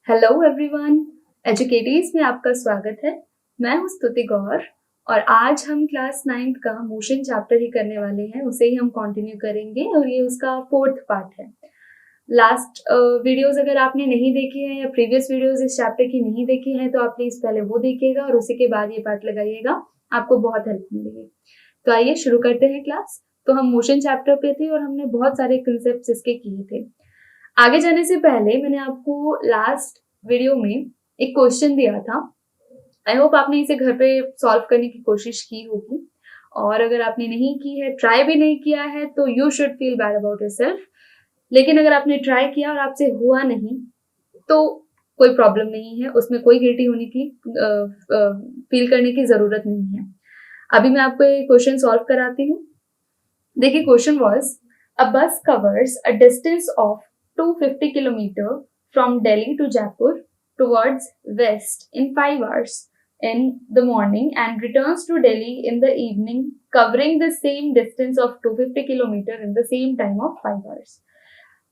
Hello everyone, एजुकेटीज में आपका स्वागत है। मैं हूं स्तुति गौर और आज हम क्लास 9th का मोशन चैप्टर ही करने वाले हैं। उसे ही हम कंटिन्यू करेंगे और ये उसका 4th पार्ट है। लास्ट वीडियोस अगर आपने नहीं देखे हैं या प्रीवियस वीडियोस इस चैप्टर की नहीं देखी हैं तो आप प्लीज पहले वो देखिएगा और उसी के बाद ये पार्ट लगाइएगा, आपको बहुत हेल्प मिलेगी। तो आइए शुरू करते हैं क्लास। तो हम मोशन चैप्टर पे थे और हमने बहुत सारे कंसेप्ट इसके किए थे। आगे जाने से पहले मैंने आपको लास्ट वीडियो में एक क्वेश्चन दिया था। आई होप आपने इसे घर पे सॉल्व करने की कोशिश की होगी, और अगर आपने नहीं की है, ट्राई भी नहीं किया है, तो you should feel bad about yourself. लेकिन अगर आपने ट्राई किया और आपसे हुआ नहीं तो कोई प्रॉब्लम नहीं है, उसमें कोई गिल्टी होने की फील करने की जरूरत नहीं है। अभी मैं आपको ये क्वेश्चन सॉल्व कराती हूँ। देखिए, क्वेश्चन वाज अ बस covers a distance of 250 kilometer from Delhi to Jaipur towards west in 5 hours in the morning and returns to Delhi in the evening, covering the same distance of 250 kilometer in the same time of 5 hours.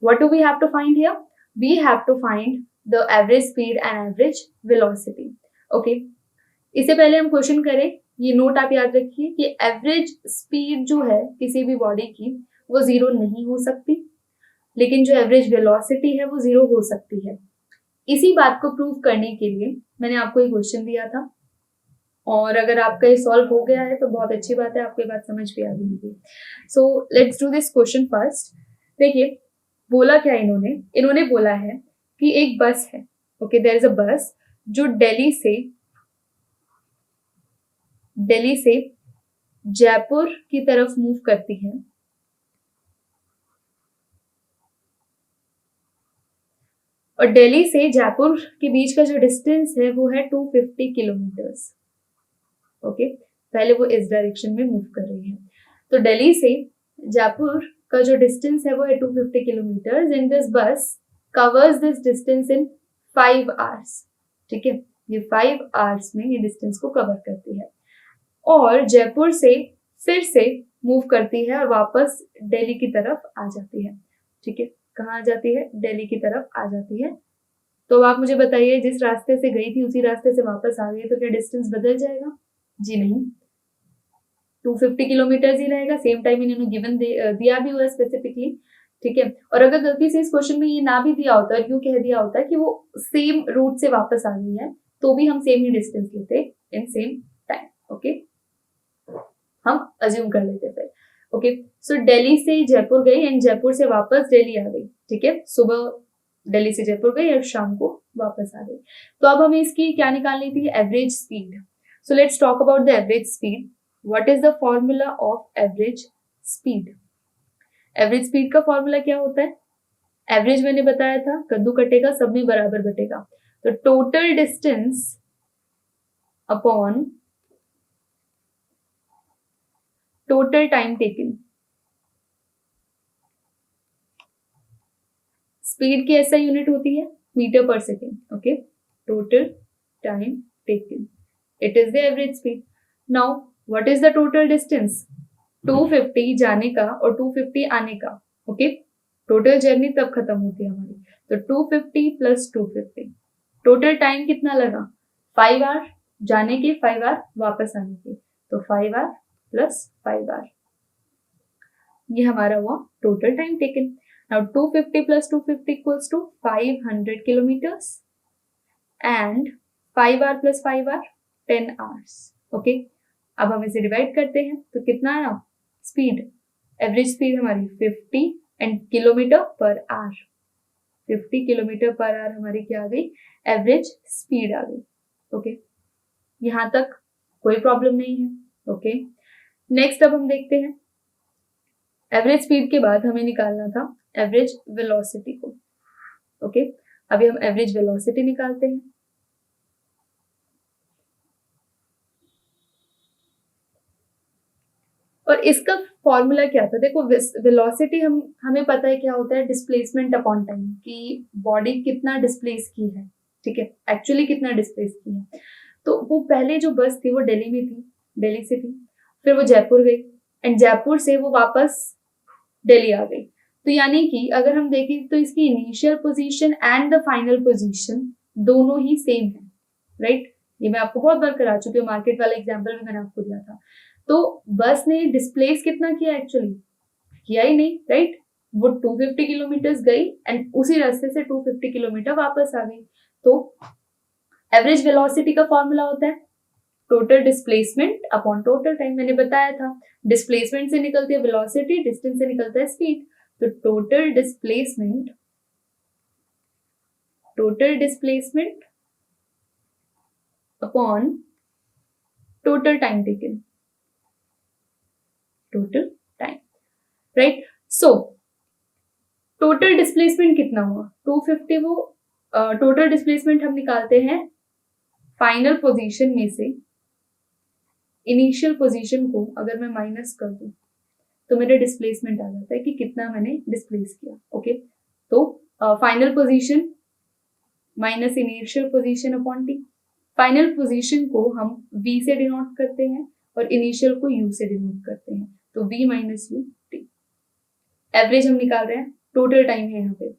What do we have to find here? We have to find the average speed and average velocity. Okay. इससे पहले हम question करें, ये note आप याद रखिए कि average speed जो है किसी भी बॉडी की वो जीरो नहीं हो सकती, लेकिन जो एवरेज वेलोसिटी है वो जीरो हो सकती है। इसी बात को प्रूव करने के लिए मैंने आपको एक क्वेश्चन दिया था, और अगर आपका ये सॉल्व हो गया है तो बहुत अच्छी बात है, आपको ये बात समझ भी आ गई होगी। So let's do this question first. देखिए, बोला क्या इन्होंने बोला है कि एक बस है। ओके, देयर इज अ बस जो दिल्ली से जयपुर की तरफ मूव करती है, और दिल्ली से जयपुर के बीच का जो डिस्टेंस है वो है 250 किलोमीटर्स। ओके, पहले वो इस डायरेक्शन में मूव कर रही है। तो दिल्ली से जयपुर का जो डिस्टेंस है वो है 250 किलोमीटर्स एंड दिस बस covers this distance in 5 hours. ठीक है, ये 5 आवर्स में ये डिस्टेंस को कवर करती है और जयपुर से फिर से मूव करती है और वापस दिल्ली की तरफ आ जाती है। ठीक है, कहाँ आ जाती है? दिल्ली की तरफ आ जाती है। तो आप मुझे बताइए, जिस रास्ते से गई थी उसी रास्ते से वापस आ गई तो क्या डिस्टेंस बदल जाएगा? जी नहीं, 250 किलोमीटर ही रहेगा। सेम टाइम इन्होंने गिवन दिया भी हुआ है स्पेसिफिकली। ठीक है, और अगर गलती से इस क्वेश्चन में ये ना भी दिया होता, यूं कह दिया होता कि वो सेम रूट से वापस आ गई है, तो भी हम सेम ही डिस्टेंस लेते इन सेम टाइम। ओके, हम अज्यूम कर लेते फिर। ओके, सो दिल्ली से जयपुर गई एंड जयपुर से वापस दिल्ली आ गई। ठीक है, सुबह दिल्ली से जयपुर गई और शाम को वापस आ गई। तो अब हमें इसकी क्या निकालनी थी? Average speed. So let's talk about the average speed. What is the formula of average speed? Average speed का फॉर्मूला क्या होता है? एवरेज मैंने बताया था, कद्दू कटेगा सब में बराबर बटेगा। तो total distance upon total time taken. Speed की ऐसा यूनिट होती है मीटर पर second. Okay, total time taken, it is the average speed. Now what is the total distance? 250 जाने का और 250 आने का। ओके, टोटल जर्नी तब खत्म होती है हमारी। तो 250 प्लस 250, टोटल टाइम कितना लगा? 5 आवर जाने के, 5 आवर वापस आने के। तो 5 आवर प्लस 5 आवर, ये हमारा हुआ total time taken. Now 250 plus 250 equals to 500 kilometers and 5 hour plus 5 hour 10 hours. Okay, अब हम इसे डिवाइड करते हैं तो कितना आया? स्पीड, एवरेज स्पीड हमारी 50 and kilometre per hour. 50 kilometre per hour हमारी क्या आ गई? एवरेज स्पीड आ गई। ओके, यहां तक कोई प्रॉब्लम नहीं है। ओके, नेक्स्ट अब हम देखते हैं, एवरेज स्पीड के बाद हमें निकालना था एवरेज वेलोसिटी को। ओके, अभी हम एवरेज वेलोसिटी निकालते हैं। और इसका फॉर्मूला क्या था? देखो, वेलोसिटी हमें पता है क्या होता है, डिस्प्लेसमेंट अपॉन टाइम, कि बॉडी कितना डिस्प्लेस की है। ठीक है, एक्चुअली कितना डिस्प्लेस की है। तो वो पहले जो बस थी वो दिल्ली में थी, दिल्ली से थी, फिर वो जयपुर गई एंड जयपुर से वो वापस दिल्ली आ गई। तो यानी कि अगर हम देखें तो इसकी initial position and the final position दोनों ही सेम है, राइट। ये मैं आपको बहुत बार करा चुकी हूँ, मार्केट वाला एग्जाम्पल भी मैंने आपको दिया था। तो बस ने डिस्प्लेस कितना किया, एक्चुअली किया ही नहीं, राइट। वो 250 किलोमीटर गई एंड उसी रास्ते से 250 किलोमीटर वापस आ गई। तो एवरेज वेलोसिटी का फॉर्मूला होता है total displacement upon total time. मैंने बताया था डिस्प्लेसमेंट से निकलती है वेलोसिटी, डिस्टेंस से निकलता है स्पीड। तो total displacement upon total time taken, total time, right. So total displacement कितना हुआ 250। वो टोटल डिस्प्लेसमेंट हम निकालते हैं फाइनल पोजीशन में से इनिशियल पोजीशन को अगर मैं माइनस कर दूं तो मेरा डिस्प्लेसमेंट आ जाता है कि कितना मैंने डिस्प्लेस किया। ओके, तो final position minus initial position upon T. Final position को हम v से डिनोट करते हैं और इनिशियल को u से डिनोट करते हैं, तो v minus U T. Average हम निकाल रहे हैं, टोटल टाइम है यहाँ पे,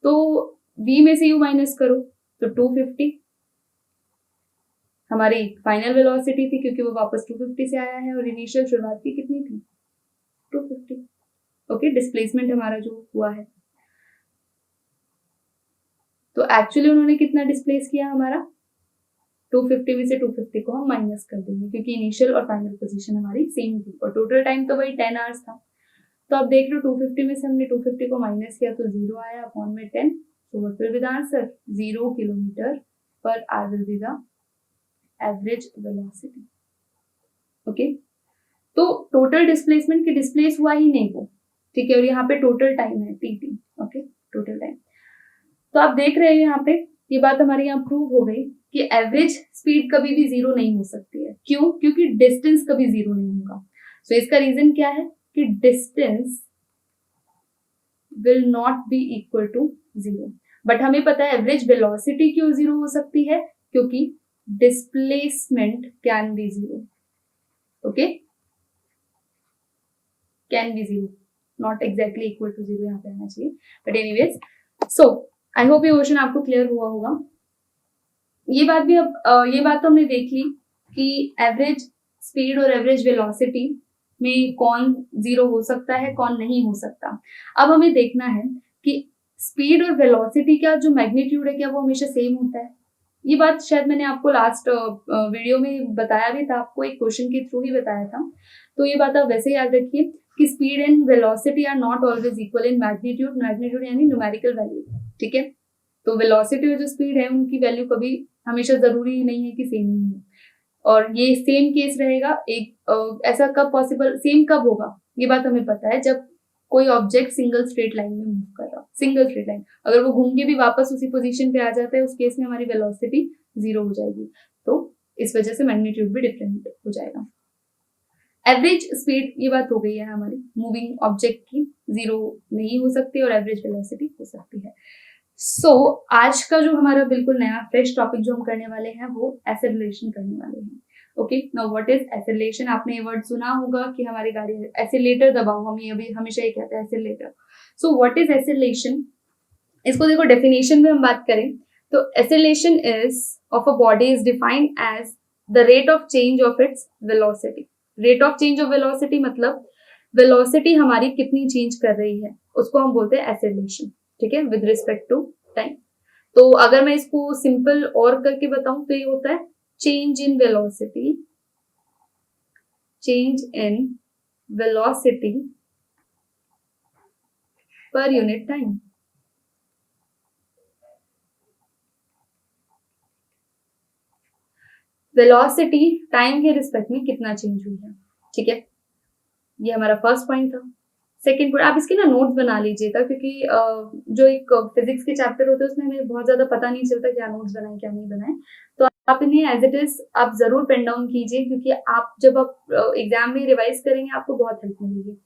तो v में से u माइनस करो तो 250 हमारी फाइनल वेलोसिटी थी, क्योंकि वो वापस 250 से आया है और इनिशियल शुरुआत की कितनी थी 250। ओके, डिस्प्लेसमेंट हमारा जो हुआ है, तो एक्चुअली उन्होंने कितना डिस्प्लेस किया हमारा 250 में से 250 को हम माइनस कर देंगे, क्योंकि इनिशियल और फाइनल पोजीशन हमारी सेम थी और टोटल टाइम तो वही 10 आवर्स था। तो अब देख लो 250 में से हमने 250 को माइनस किया तो 0 आया अपॉन में 10। So what will be the answer, 0 kilometre per hour will be the average velocity. Okay, तो टोटल डिस्प्लेसमेंट की डिस्प्लेस हुआ ही नहीं वो, ठीक है, और यहाँ पे टोटल टाइम है टी। Okay, total time. तो आप देख रहे हैं यहाँ पे ये बात हमारी यहाँ प्रूव हो गई कि एवरेज स्पीड कभी भी 0 नहीं हो सकती है। क्यों? क्योंकि डिस्टेंस कभी 0 नहीं होगा। सो इसका रीजन क्या है कि distance will not be equal to 0। But हमें पता है एवरेज वेलोसिटी क्यों 0 हो सकती है, क्योंकि displacement can be 0। Okay, can be 0, not exactly equal to 0 यहाँ पे आना चाहिए, but anyways. So I hope ये क्वेश्चन आपको क्लियर हुआ होगा। ये बात भी ये बात तो हमने देख ली कि एवरेज स्पीड और एवरेज वेलोसिटी में कौन 0 हो सकता है, कौन नहीं हो सकता। अब हमें देखना है कि स्पीड और वेलोसिटी का जो मैग्नीट्यूड है क्या वो हमेशा सेम होता है। ये बात शायद मैंने आपको लास्ट वीडियो में बताया भी था, आपको एक क्वेश्चन के थ्रू ही बताया था। तो ये बात आप वैसे याद रखिए कि speed and velocity are not always equal in magnitude. Magnitude यानी न्यूमेरिकल वैल्यू, ठीक है। तो वेलोसिटी और जो स्पीड है उनकी वैल्यू कभी हमेशा जरूरी नहीं है कि सेम ही हो, और ये सेम केस रहेगा। एक ऐसा कब पॉसिबल, सेम कब होगा, ये बात हमें पता है जब कोई ऑब्जेक्ट सिंगल स्ट्रेट लाइन में मूव कर रहा हो। सिंगल स्ट्रेट लाइन, अगर वो घूम के भी वापस उसी पोजीशन पे आ जाता है, उस केस में हमारी वेलोसिटी 0 हो जाएगी। तो इस वजह से मैग्नीट्यूड भी डिफरेंट हो जाएगा। एवरेज स्पीड, ये बात हो गई है हमारी मूविंग ऑब्जेक्ट की, 0 नहीं हो सकती और एवरेज वेलोसिटी हो सकती है। सो आज का जो हमारा बिल्कुल नया फ्रेश टॉपिक जो हम करने वाले हैं वो एसिलेशन करने वाले हैं। Okay, now what is acceleration. आपने ये वर्ड सुना होगा कि हमारी गाड़ी एसिलेटर दबाओ, हम ये अभी हमेशा ये कहते हैं accelerator. So what is acceleration, इसको देखो डेफिनेशन में हम बात करें तो acceleration is of a body is defined as the rate of change of its velocity. Rate of change of velocity मतलब वेलोसिटी हमारी कितनी चेंज कर रही है, उसको हम बोलते हैं एसिलेशन, ठीक है, विद रिस्पेक्ट टू टाइम। तो अगर मैं इसको सिंपल और करके बताऊं तो ये होता है change in velocity, change in velocity per unit time. Velocity time के रिस्पेक्ट में कितना चेंज हुई है, ठीक है, ये हमारा फर्स्ट पॉइंट था। सेकेंड पॉइंट, आप इसके ना नोट्स बना लीजिएगा, क्योंकि जो एक फिजिक्स के चैप्टर होते हैं उसमें हमें बहुत ज्यादा पता नहीं चलता क्या नोट्स बनाए क्या नहीं बनाए। तो आप इन्हें एज इट इज आप जरूर पेन डाउन कीजिए, क्योंकि आप जब आप एग्जाम में रिवाइज करेंगे आपको बहुत हेल्प मिलेगी।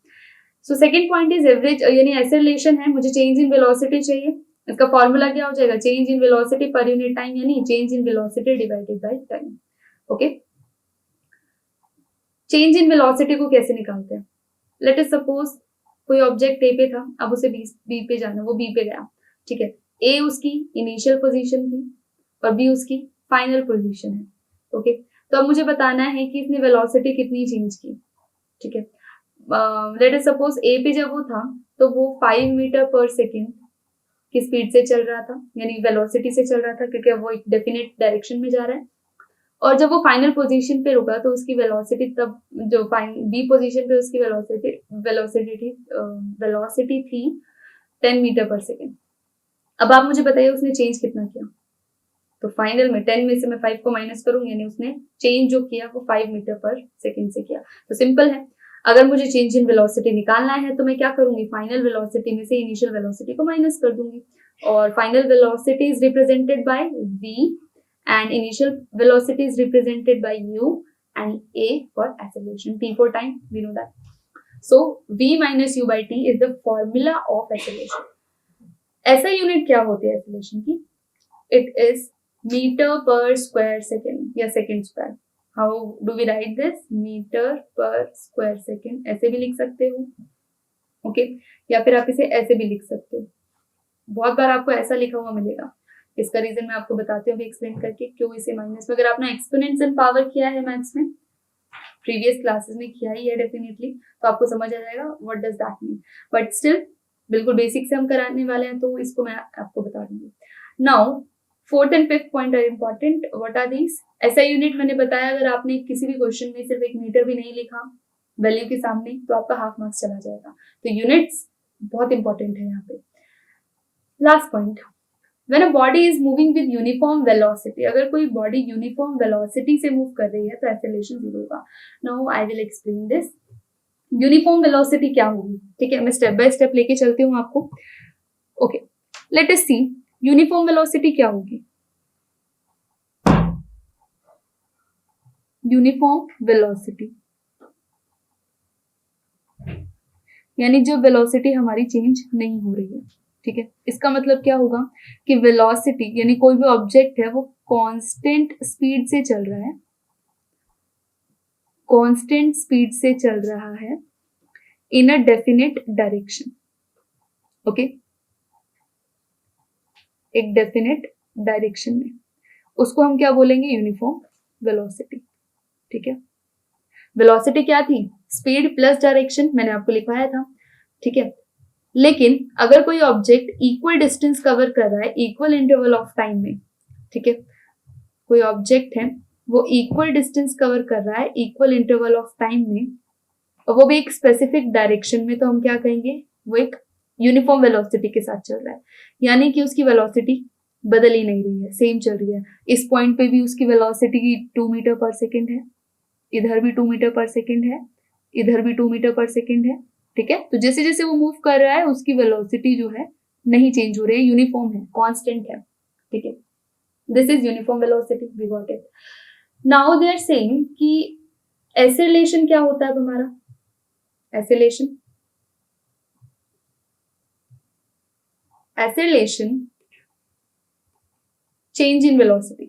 So second point is average, यानी एसिलेशन है, मुझे चेंज इन वेलोसिटी चाहिए। इसका फॉर्मूला क्या हो जाएगा, change in velocity per unit time, यानी change in velocity divided by time. Okay, change in velocity को कैसे निकालते हैं, लेट अस सपोज कोई ऑब्जेक्ट ए पे था, अब उसे बी पे जाना, वो बी पे गया, ठीक है। ए उसकी इनिशियल पोजीशन थी और बी उसकी फाइनल पोजीशन है। ओके, तो अब मुझे बताना है कि इसने वेलोसिटी कितनी चेंज की। ठीक है, लेट अस सपोज ए पे जब वो था तो वो 5 मीटर पर सेकेंड की स्पीड से चल रहा था, यानी वेलोसिटी से चल रहा था, क्योंकि वो एक डेफिनेट डायरेक्शन में जा रहा है। और जब वो फाइनल पोजीशन पे रुका तो उसकी वेलोसिटी, तब जो बी पोजीशन पे उसकी वेलोसिटी थी 10 मीटर पर सेकेंड। अब आप मुझे बताइए उसने चेंज कितना किया। तो फाइनल में 10 में से मैं 5 को माइनस करूंगी, यानी उसने चेंज जो किया वो 5 मीटर पर सेकेंड से किया। तो सिंपल है, अगर मुझे चेंज इन वेलोसिटी निकालना है तो मैं क्या करूंगी, फाइनल वेलोसिटी में से इनिशियल वेलोसिटी को माइनस कर दूंगी। और final velocity is represented by v and initial velocity is represented by u and a for acceleration, t for time, we know that. So v minus u by t is the formula of acceleration. ऐसा unit क्या होती है acceleration की? It is meter per square second या second square. How do we write this? meter per square second, ऐसे भी लिख सकते हो, ओके, या फिर आप इसे ऐसे भी लिख सकते हो। बहुत बार आपको ऐसा लिखा हुआ मिलेगा, इसका रीजन मैं आपको बताती हूँ एक्सप्लेन करके क्यों इसे माइनस में। अगर आपने एक्सपोनेंट्स एंड पावर किया है मैथ्स में, प्रीवियस क्लासेस में किया ही है डेफिनेटली, तो आपको समझ आ जाएगा what does that mean. But still बिल्कुल बेसिक से हम कराने वाले हैं, तो इसको मैं आपको बता दूंगी। Now fourth and fifth point are important. What are these? ऐसा यूनिट मैंने बताया, अगर आपने किसी भी क्वेश्चन में सिर्फ 1 मीटर भी नहीं लिखा वैल्यू के सामने तो आपका हाफ मार्क्स चला जाएगा। तो यूनिट्स बहुत इंपॉर्टेंट है यहाँ पे। Last point, When a body is moving with uniform velocity, अगर कोई बॉडी यूनिफॉर्म वेलोसिटी से मूव कर रही है तो एक्सेलरेशन 0 होगा। Now I will explain this. Uniform velocity क्या होगी? ठीक है, मैं स्टेप बाय स्टेप लेके चलती हूँ आपको। ओके, लेट अस सी यूनिफॉर्म वेलोसिटी क्या होगी। यूनिफॉर्म वेलोसिटी यानी जो वेलोसिटी हमारी चेंज नहीं हो रही है। ठीक है, इसका मतलब क्या होगा कि वेलोसिटी यानी कोई भी ऑब्जेक्ट है वो कांस्टेंट स्पीड से चल रहा है, कांस्टेंट स्पीड से चल रहा है इन अ डेफिनेट डायरेक्शन। ओके, एक डेफिनेट डायरेक्शन में, उसको हम क्या बोलेंगे, यूनिफॉर्म वेलोसिटी। ठीक है, वेलोसिटी क्या थी, स्पीड प्लस डायरेक्शन, मैंने आपको लिखवाया था। ठीक है, लेकिन अगर कोई ऑब्जेक्ट इक्वल डिस्टेंस कवर कर रहा है इक्वल इंटरवल ऑफ टाइम में, ठीक है, कोई ऑब्जेक्ट है वो इक्वल डिस्टेंस कवर कर रहा है इक्वल इंटरवल ऑफ टाइम में, और वो भी एक स्पेसिफिक डायरेक्शन में, तो हम क्या कहेंगे, वो एक यूनिफॉर्म वेलोसिटी के साथ चल रहा है, यानी कि उसकी वेलोसिटी बदल ही नहीं रही है, सेम चल रही है। इस पॉइंट पे भी उसकी वेलोसिटी 2 मीटर पर सेकेंड है, इधर भी 2 मीटर पर सेकेंड है, इधर भी 2 मीटर पर सेकेंड है। ठीक है, तो जैसे जैसे वो मूव कर रहा है उसकी वेलोसिटी जो है नहीं चेंज हो रही है, यूनिफॉर्म है, कांस्टेंट है। ठीक है, this is uniform velocity, we got it. Now they are saying कि एक्सेलरेशन क्या होता है अब हमारा, acceleration change in velocity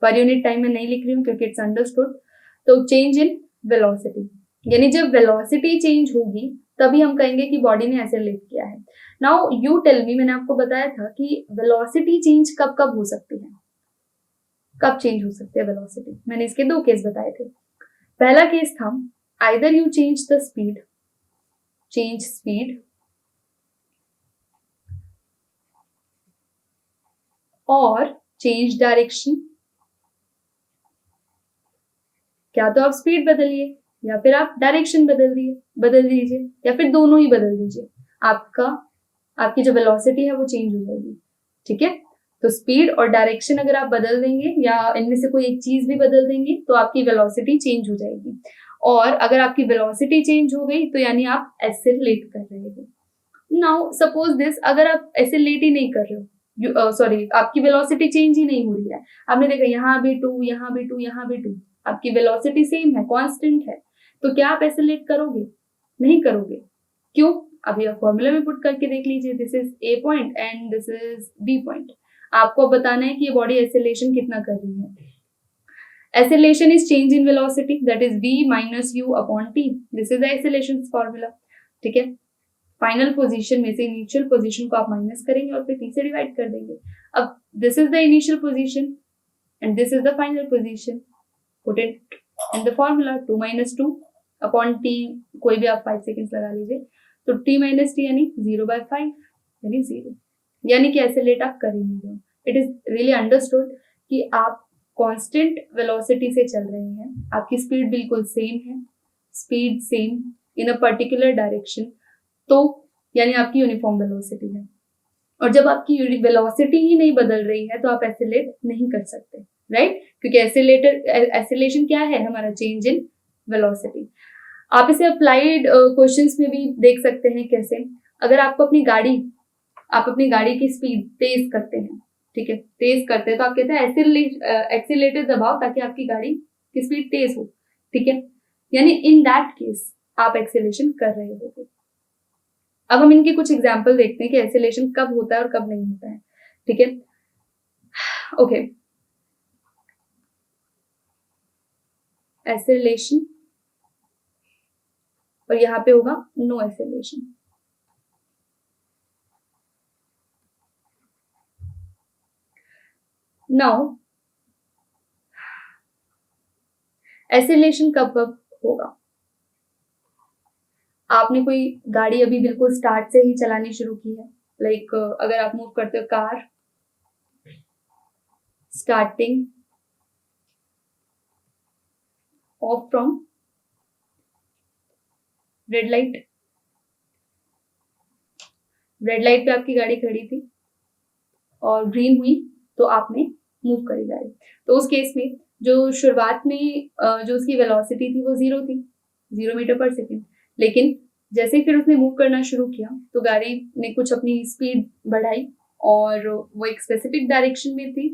per unit time में नहीं लिख रही हूँ क्योंकि इट्स अंडरस्टूड। तो चेंज इन वेलोसिटी यानी जब वेलोसिटी चेंज होगी तभी हम कहेंगे कि बॉडी ने एक्सेलरेट किया है। नाउ यू टेल मी, मैंने आपको बताया था कि वेलोसिटी चेंज कब कब हो सकती है, कब चेंज हो सकती है वेलोसिटी। मैंने इसके 2 केस बताए थे। पहला केस था either you change the speed, change speed, और चेंज डायरेक्शन। क्या तो आप स्पीड बदलिए या फिर आप डायरेक्शन बदल दीजिए या फिर दोनों ही बदल दीजिए, आपकी जो वेलोसिटी है वो चेंज हो जाएगी। ठीक है, तो स्पीड और डायरेक्शन अगर आप बदल देंगे या इनमें से कोई एक चीज भी बदल देंगे तो आपकी वेलोसिटी चेंज हो जाएगी। और अगर आपकी वेलोसिटी चेंज हो गई तो यानी आप एक्सेलरेट कर रहे हो। नाउ सपोज दिस, अगर आप एक्सेलरेट ही नहीं कर रहे हो, सॉरी आपकी वेलोसिटी चेंज ही नहीं हो रही है, आपने देखा यहाँ भी 2, यहाँ भी 2, यहाँ भी 2, आपकी वेलोसिटी सेम है, कांस्टेंट है, तो क्या आप एक्सेलरेट करोगे? नहीं करोगे। क्यों? अभी आप फॉर्मूला में पुट करके देख लीजिए, this is A point and this is B point. आपको बताना है कि ये बॉडी एक्सेलरेशन कितना कर रही है। Acceleration is change in velocity, that is v minus u upon t, this is the acceleration formula. ठीक है, फाइनल पोजीशन में से इनिशियल पोजीशन को आप माइनस करेंगे और फिर t से डिवाइड कर देंगे. अब this is the initial position and this is the final position. Put it in the formula 2 - 2 upon t, कोई भी आप 5 सेकेंड्स लगा लीजिए. तो t - t यानी 0/5 यानी 0. यानी कि ऐसे आप कर ही नहीं रहे. इट इज रियली अंडरस्टूड कि आप कांस्टेंट वेलोसिटी से चल रहे हैं, आपकी स्पीड बिल्कुल सेम है, speed same in a particular direction, तो यानी आपकी यूनिफॉर्म वेलोसिटी है. और जब आपकी वेलोसिटी ही नहीं बदल रही है तो आप एसिलेट नहीं कर सकते, राइट? क्योंकि एसिलेशन क्या है? हमारा चेंज इन वेलोसिटी. आप इसे अप्लाइड क्वेश्चंस में भी देख सकते हैं. कैसे? अगर आपको अपनी गाड़ी की स्पीड तेज करते हैं, ठीक है, तेज करते हैं तो आप कहते हैं एक्सीलेटर दबाओ ताकि आपकी गाड़ी की स्पीड तेज हो, ठीक है. यानी इन दैट केस आप एक्सीलेशन कर रहे होगे. अब हम इनके कुछ एग्जाम्पल देखते हैं कि एक्सीलेशन कब होता है और कब नहीं होता है, ठीक है. ओके, एक्सीलेशन और यहाँ पे होगा नो एक्सीलेशन. नाउ एक्सीलेशन कब होगा? आपने कोई गाड़ी अभी बिल्कुल स्टार्ट से ही चलानी शुरू की है. लाइक अगर आप मूव करते हो car, starting of from red light पे आपकी गाड़ी खड़ी थी और ग्रीन हुई तो आपने मूव करी गाड़ी. तो उस केस में जो शुरुआत में जो उसकी वेलोसिटी थी वो 0 थी, 0 मीटर पर सेकेंड. लेकिन जैसे फिर उसने मूव करना शुरू किया तो गाड़ी ने कुछ अपनी स्पीड बढ़ाई और वो एक स्पेसिफिक डायरेक्शन में थी.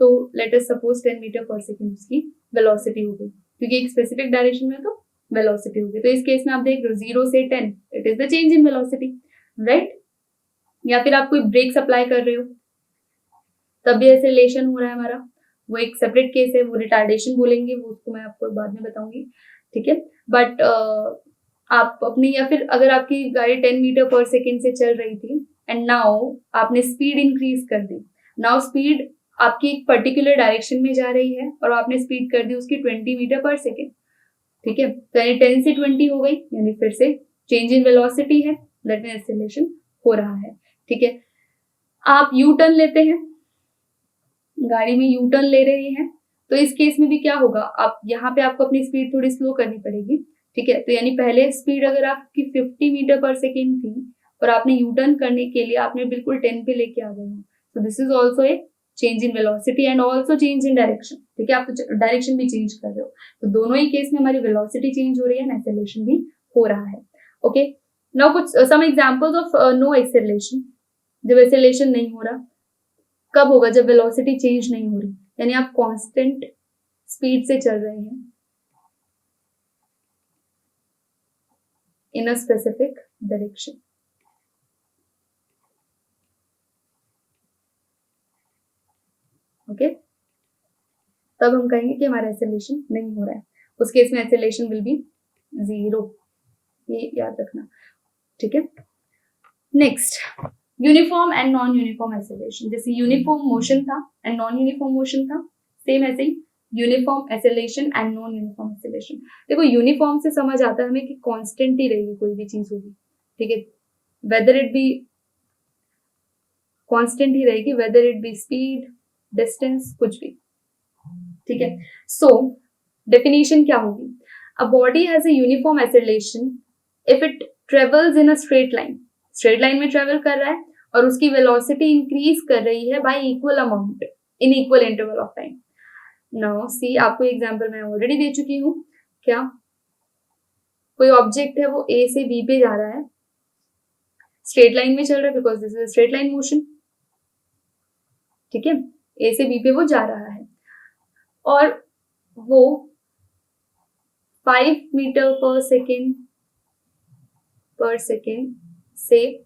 तो लेट अस सपोज 10 मीटर पर सेकेंड उसकी वेलोसिटी हो गई, क्योंकि एक स्पेसिफिक डायरेक्शन में तो वेलोसिटी हो गई. तो इस केस में आप देख रहे हो 0 से 10 it is the change in velocity, right? या फिर आप कोई ब्रेक्स अप्लाई कर रहे हो तब भी एक्सेलरेशन हो रहा है हमारा, वो एक सेपरेट केस है, वो रिटार्डेशन बोलेंगे, वो उसको मैं आपको बाद में बताऊंगी, ठीक है. बट आप अपनी, या फिर अगर आपकी गाड़ी 10 मीटर पर सेकेंड से चल रही थी एंड नाउ आपने स्पीड इंक्रीज कर दी. नाउ स्पीड आपकी एक पर्टिकुलर डायरेक्शन में जा रही है और आपने स्पीड कर दी उसकी 20 मीटर पर सेकेंड, ठीक है. तो यानी 10 से 20 हो गई, यानी फिर से चेंज इन वेलोसिटी है, दैट मीन एक्सेलरेशन हो रहा है, ठीक है. आप यू टर्न लेते हैं, गाड़ी में यू टर्न ले रहे हैं, तो इस केस में भी क्या होगा? आप यहाँ पे आपको अपनी स्पीड थोड़ी स्लो करनी पड़ेगी, ठीक है. तो यानी पहले स्पीड अगर आपकी 50 मीटर पर सेकेंड थी और आपने यू टर्न करने के लिए आपने बिल्कुल 10 पे लेके आ गए हो, तो this is also a change in velocity and also change in direction, ठीक है. आप डायरेक्शन भी चेंज कर रहे हो, तो दोनों ही केस में हमारी वेलोसिटी चेंज हो रही है, एक्सेलरेशन भी हो रहा है. ओके, नाउ कुछ some examples of no acceleration. जब एक्सेलरेशन नहीं हो रहा कब होगा? जब वेलोसिटी चेंज नहीं हो रही, यानी आप कांस्टेंट स्पीड से चल रहे हैं इन अ स्पेसिफिक डायरेक्शन. ओके, तब हम कहेंगे कि हमारा एक्सेलरेशन नहीं हो रहा है. उस केस में एक्सेलरेशन विल बी 0, ये याद रखना, ठीक है. Next, uniform and non uniform acceleration. जैसे यूनिफॉर्म मोशन था एंड नॉन यूनिफॉर्म मोशन था, सेम ऐसे ही uniform acceleration and non uniform acceleration. देखो, यूनिफॉर्म से समझ आता है हमें कि कांस्टेंट ही रहेगी कोई भी चीज होगी, ठीक है. वेदर इट बी कांस्टेंट ही रहेगी, whether it be speed, distance, कुछ भी, ठीक है. सो डेफिनेशन क्या होगी? A body has a uniform acceleration if it travels in a straight line में ट्रेवल कर रहा है और उसकी वेलोसिटी इंक्रीज कर रही है by equal amount in equal interval of time. Now see, आपको एग्जांपल मैं ऑलरेडी दे चुकी हूँ. क्या? कोई ऑब्जेक्ट है, वो ए से बी पे जा रहा है, स्ट्रेट लाइन में चल रहा है, because this is straight line motion, ठीक है. ए से बी पे वो जा रहा है और वो 5 मीटर पर सेकेंड से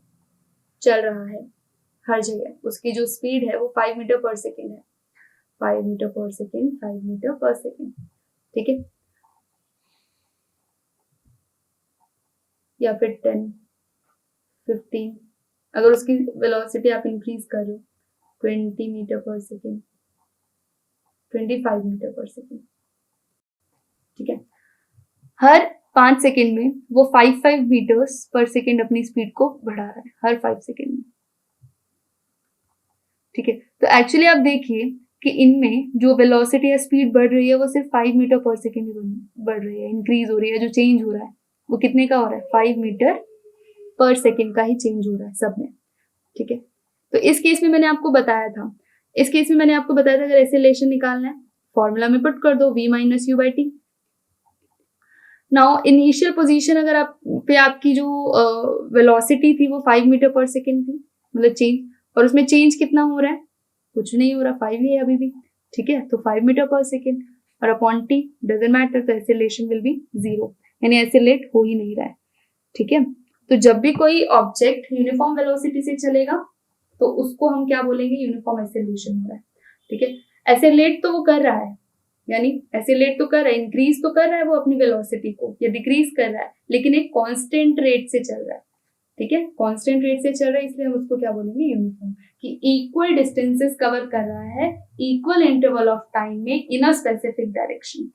चल रहा है हर जगह. उसकी जो स्पीड है वो 5 मीटर पर सेकेंड है, 5 मीटर पर सेकेंड, 5 मीटर पर सेकेंड, ठीक है. या फिर 10, 15, अगर उसकी वेलोसिटी आप इंक्रीज कर रहे हो 20 मीटर पर सेकेंड, 25 मीटर पर सेकेंड, ठीक है। हर 5 सेकेंड में वो 5 मीटर्स पर सेकेंड अपनी स्पीड को बढ़ा रहा है, हर 5 सेकेंड में, ठीक है। तो एक्चुअली आप देखिए कि इनमें जो वेलोसिटी या स्पीड बढ़ रही है वो सिर्फ 5 मीटर पर सेकेंड ही बढ़ रही है, इंक्रीज हो रही है। जो चेंज हो रहा है वो कितने का हो रहा है, 5 मीटर पर सेकेंड का ही चेंज हो रहा है सब में, ठीक है। तो इस केस में मैंने आपको बताया था, अगर एक्सेलरेशन निकालना है फॉर्मूला में पुट कर दो v minus you by T. Now initial position अगर आप पे आपकी जो वेलोसिटी थी वो 5 मीटर पर सेकेंड थी, मतलब चेंज, और उसमें चेंज कितना हो रहा है, कुछ नहीं हो रहा, 5 ही है अभी भी, ठीक है। तो 5 मीटर पर सेकेंड और अपॉन टी डजंट मैटर, तो एक्सेलरेशन विल बी 0, यानी एक्सेलरेट हो ही नहीं रहा है, ठीक है। तो जब भी कोई ऑब्जेक्ट यूनिफॉर्म वेलोसिटी से चलेगा तो उसको हम क्या बोलेंगे, यूनिफॉर्म एक्सेलरेशन हो रहा है, ठीक है। एक्सेलरेट तो वो कर रहा है, यानी एक्सेलरेट तो कर रहा है, इंक्रीज तो कर रहा है वो अपनी वेलोसिटी को, या डिक्रीज कर रहा है, लेकिन एक कांस्टेंट रेट से चल रहा है, ठीक है। कांस्टेंट रेट से चल रहा है, इसलिए हम उसको क्या बोलेंगे, यूनिफॉर्म, कि इक्वल डिस्टेंसेस कवर कर रहा है इक्वल इंटरवल ऑफ टाइम में इन अ स्पेसिफिक डायरेक्शन,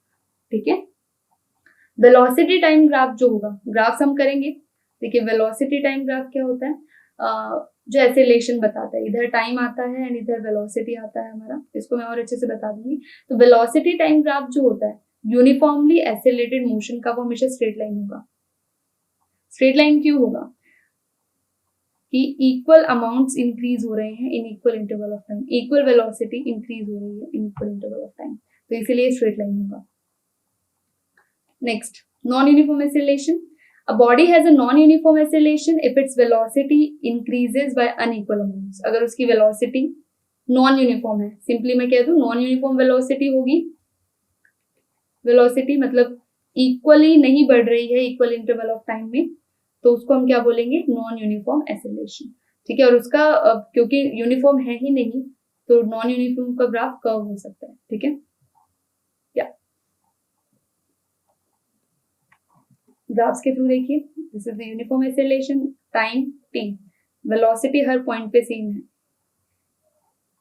ठीक है। वेलोसिटी टाइम ग्राफ जो होगा, ग्राफ्स हम करेंगे, देखिए वेलोसिटी टाइम ग्राफ क्या होता है, जो एक्सेलरेशन बताता है, इधर टाइम आता है एंड इधर वेलोसिटी आता है हमारा, इसको मैं और अच्छे से बता दूंगी। तो वेलोसिटी टाइम ग्राफ जो होता है यूनिफॉर्मली एक्सेलरेटेड मोशन का, वो हमेशा स्ट्रेट लाइन होगा। स्ट्रेट लाइन क्यों होगा, कि इक्वल अमाउंट्स इंक्रीज हो रहे हैं इन equal interval of time, equal velocity increase हो रही है in equal interval of time, तो इसीलिए स्ट्रेट लाइन होगा। Next, non uniform acceleration. A body has a non-uniform acceleration if its velocity increases by unequal amounts. अगर उसकी velocity non-uniform है, simply मैं कह दूं non-uniform velocity होगी, velocity मतलब equally नहीं बढ़ रही है equal interval of time में, तो उसको हम क्या बोलेंगे, non-uniform acceleration, ठीक है। और उसका क्योंकि यूनिफॉर्म है ही नहीं तो नॉन यूनिफॉर्म का ग्राफ कर्व हो सकता है, ठीक है। ग्राफ्स के थ्रू देखिए, this is the uniform acceleration, time T, velocity her point पे सेम है,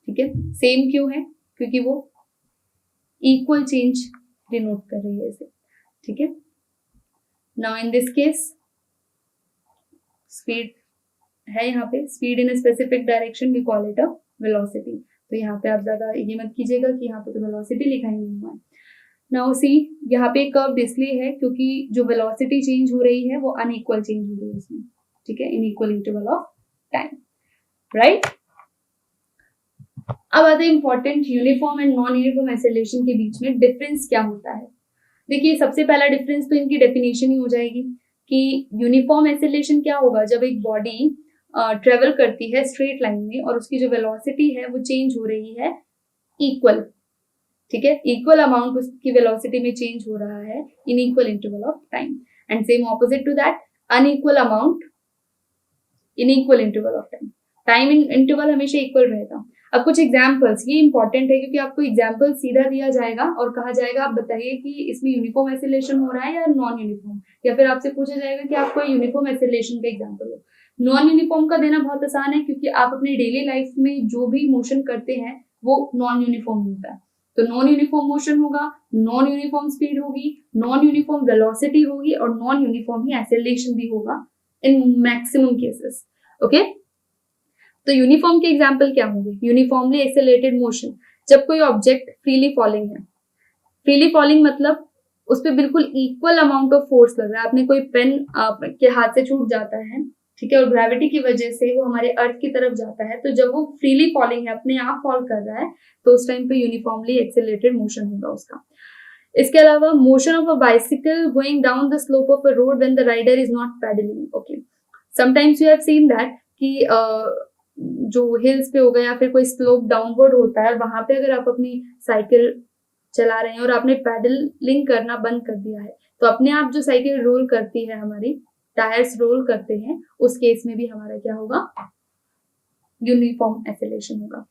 ठीक है। सेम क्यों है, क्योंकि वो इक्वल चेंज डिनोट कर रही है इसे, ठीक है। Now in this case speed है, यहाँ पे speed in a specific direction we call it a velocity, तो यहाँ पे आप ज्यादा ये मत कीजिएगा कि यहाँ पे तो वेलोसिटी लिखा ही नहीं हुआ है। नाउ सी, यहाँ पे कर्व इसलिए है क्योंकि जो वेलोसिटी चेंज हो रही है वो अनइक्वल चेंज हो रही है उसमें, ठीक है, in equal interval of time, right. अब आते हैं important, uniform and non uniform acceleration के बीच में डिफरेंस क्या होता है। देखिए सबसे पहला डिफरेंस तो इनकी डेफिनेशन ही हो जाएगी कि यूनिफॉर्म एक्सेलरेशन क्या होगा, जब एक बॉडी ट्रेवल करती है स्ट्रेट लाइन में और उसकी जो वेलोसिटी है वो चेंज हो रही है इक्वल, ठीक है, इक्वल अमाउंट उसकी वेलोसिटी में चेंज हो रहा है in equal interval of time, and same opposite to that unequal amount in equal interval of time, time interval हमेशा इक्वल रहेगा। अब कुछ एग्जांपल्स, ये इंपॉर्टेंट है क्योंकि आपको एग्जांपल सीधा दिया जाएगा और कहा जाएगा आप बताइए कि इसमें यूनिफॉर्म एक्सेलरेशन हो रहा है या नॉन यूनिफॉर्म, या फिर आपसे पूछा जाएगा कि आपको यूनिफॉर्म एक्सेलरेशन का एग्जांपल हो। नॉन यूनिफॉर्म का देना बहुत आसान है क्योंकि आप अपनी डेली लाइफ में जो भी मोशन करते हैं वो नॉन यूनिफॉर्म होता है, तो नॉन यूनिफॉर्म मोशन होगा, नॉन यूनिफॉर्म स्पीड होगी, नॉन यूनिफॉर्म वेलोसिटी होगी और नॉन यूनिफॉर्म ही एक्सेलरेशन भी होगा इन मैक्सिमम केसेस, ओके। तो यूनिफॉर्म के एग्जांपल क्या होंगे, यूनिफॉर्मली एक्सेलरेटेड मोशन, जब कोई ऑब्जेक्ट फ्रीली फॉलिंग है, फ्रीली फॉलिंग मतलब उस पर बिल्कुल इक्वल अमाउंट ऑफ फोर्स लग रहा है, आपने कोई पेन के हाथ से छूट जाता है, ठीक है, और ग्रेविटी की वजह से वो हमारे अर्थ की तरफ जाता है, तो जब वो फ्रीली फॉलिंग है, अपने आप फॉल कर रहा है, तो उस टाइम पे यूनिफॉर्मली एक्सेलरेटेड मोशन होगा उसका। इसके अलावा motion of a bicycle going down the slope of a road when the rider is not pedalling, okay. Sometimes you have seen that कि जो हिल्स पे हो गया या फिर कोई स्लोप डाउनवर्ड होता है, वहां पे अगर आप अपनी साइकिल चला रहे हैं और आपने पैडलिंग करना बंद कर दिया है, तो अपने आप जो साइकिल रोल करती है, हमारी टायर्स रोल करते हैं, उस केस में भी हमारा क्या होगा, यूनिफॉर्म एक्सेलरेशन होगा,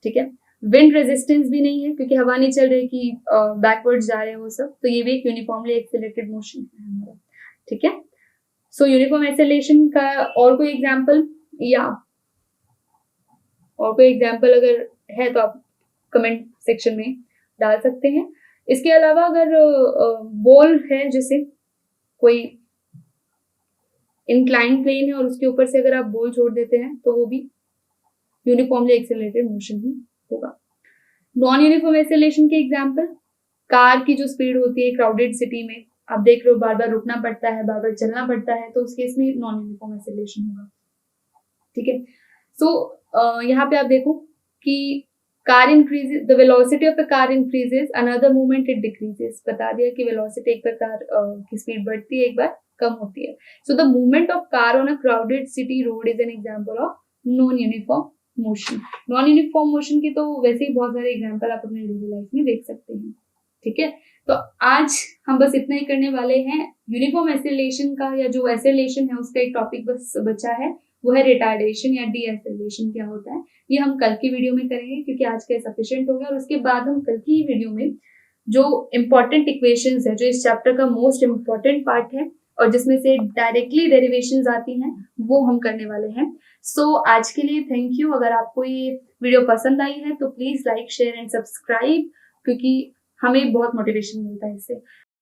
ठीक है। विंड रेजिस्टेंस भी नहीं है क्योंकि हवा नहीं चल रही कि बैकवर्ड जा रहे हैं वो सब, तो ये भी एक यूनिफॉर्मली एक्सेलरेटेड मोशन है हमारा, ठीक है। सो यूनिफॉर्म एक्सेलरेशन का और कोई एग्जाम्पल या और कोई एग्जाम्पल अगर है तो आप कमेंट सेक्शन में डाल सकते हैं। इसके अलावा अगर बॉल है, जैसे कोई इंक्लाइन प्लेन है और उसके ऊपर से अगर आप बॉल छोड़ देते हैं तो वो भी यूनिफॉर्मली एक्सेलरेटेड मोशन ही होगा। नॉन यूनिफॉर्म एक्सेलरेशन के एग्जाम्पल, कार की जो स्पीड होती है क्राउडेड सिटी में, आप देख रहे हो बार बार रुकना पड़ता है, बार बार चलना पड़ता है, तो उस केस में नॉन यूनिफॉर्म एक्सेलरेशन होगा। ठीक है, सो यहाँ पे आप देखो कि car increases, the velocity of the car increases, another moment it decreases. बता दिया कि वेलोसिटी एक बार कार की स्पीड बढ़ती है, एक बार कम होती है। So the movement of car on a crowded city road is an example of non uniform motion. Non uniform motion के तो वैसे ही बहुत सारे एग्जाम्पल आप अपने डेली लाइफ में देख सकते हैं। ठीक है, तो आज हम बस इतना ही करने वाले हैं। यूनिफॉर्म एक्सेलरेशन का या जो एक्सेलरेशन है उसका एक टॉपिक बस बचा है, वो है रिटार्डेशन या डी एक्सेलरेशन क्या होता है। ये हम कल की वीडियो में करेंगे क्योंकि आज का सफिशिएंट हो गया, और उसके बाद हम कल की वीडियो में जो इम्पोर्टेंट इक्वेशंस है, जो इस चैप्टर का मोस्ट इम्पोर्टेंट पार्ट है और जिसमें से डायरेक्टली डेरिवेशंस आती हैं, वो हम करने वाले हैं। सो आज के लिए थैंक यू। अगर आपको ये वीडियो पसंद आई है तो please like, share and subscribe, क्योंकि हमें बहुत मोटिवेशन मिलता है इससे।